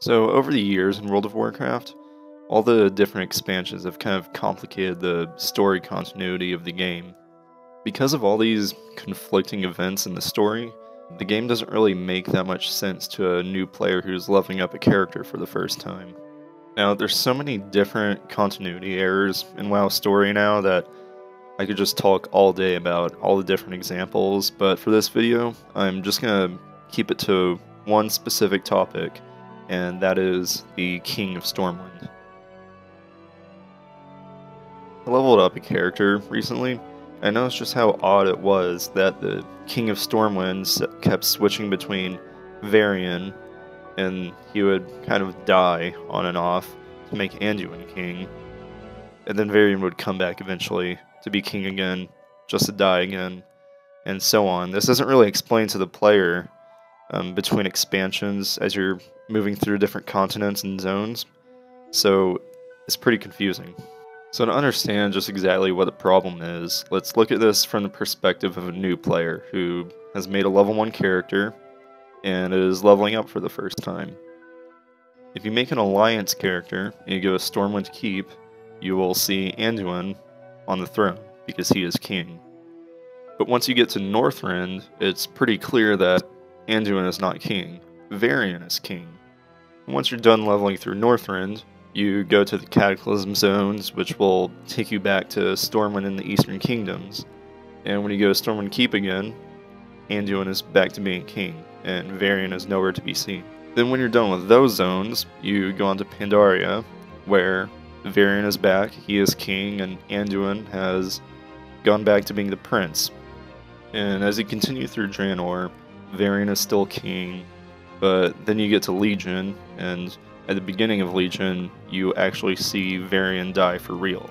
So over the years in World of Warcraft, all the different expansions have kind of complicated the story continuity of the game. Because of all these conflicting events in the story, the game doesn't really make that much sense to a new player who's leveling up a character for the first time. Now, there's so many different continuity errors in WoW story now that I could just talk all day about all the different examples, but for this video, I'm just gonna keep it to one specific topic, and that is the King of Stormwind. I leveled up a character recently. I noticed just how odd it was that the King of Stormwind kept switching between Varian, and he would kind of die on and off to make Anduin king, and then Varian would come back eventually to be king again, just to die again, and so on. This doesn't really explain to the player between expansions as you're moving through different continents and zones, so it's pretty confusing. So to understand just exactly what the problem is, let's look at this from the perspective of a new player who has made a level 1 character and is leveling up for the first time. If you make an alliance character and you go a Stormwind Keep, you will see Anduin on the throne because he is king. But once you get to Northrend, it's pretty clear that Anduin is not king. Varian is king. And once you're done leveling through Northrend, you go to the Cataclysm Zones, which will take you back to Stormwind in the Eastern Kingdoms. And when you go to Stormwind Keep again, Anduin is back to being king, and Varian is nowhere to be seen. Then when you're done with those zones, you go on to Pandaria, where Varian is back, he is king, and Anduin has gone back to being the prince. And as you continue through Draenor, Varian is still king, but then you get to Legion, and at the beginning of Legion, you actually see Varian die for real.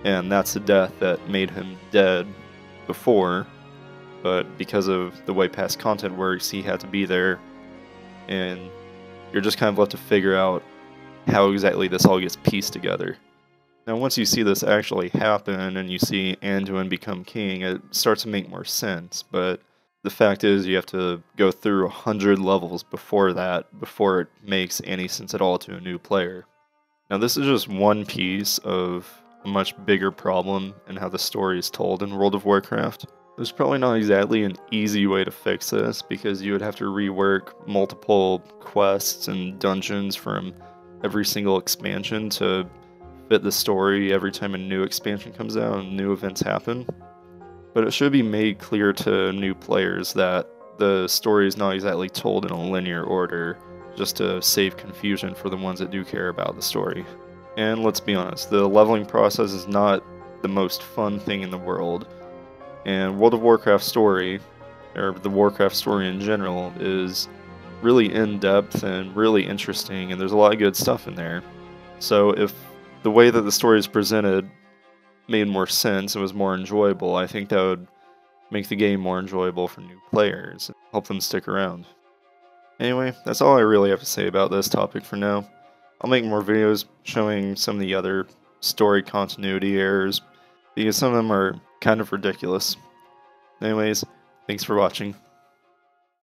And that's the death that made him dead before, but because of the way past content works, he had to be there, and you're just kind of left to figure out how exactly this all gets pieced together. Now once you see this actually happen, and you see Anduin become king, it starts to make more sense, but the fact is you have to go through 100 levels before that, before it makes any sense at all to a new player. Now this is just one piece of a much bigger problem in how the story is told in World of Warcraft. There's probably not exactly an easy way to fix this, because you would have to rework multiple quests and dungeons from every single expansion to fit the story every time a new expansion comes out and new events happen. But it should be made clear to new players that the story is not exactly told in a linear order, just to save confusion for the ones that do care about the story. And let's be honest, the leveling process is not the most fun thing in the world. And World of Warcraft story, or the Warcraft story in general, is really in-depth and really interesting, and there's a lot of good stuff in there. So if the way that the story is presented made more sense and was more enjoyable, I think that would make the game more enjoyable for new players and help them stick around. Anyway, that's all I really have to say about this topic for now. I'll make more videos showing some of the other story continuity errors, because some of them are kind of ridiculous. Anyways, thanks for watching.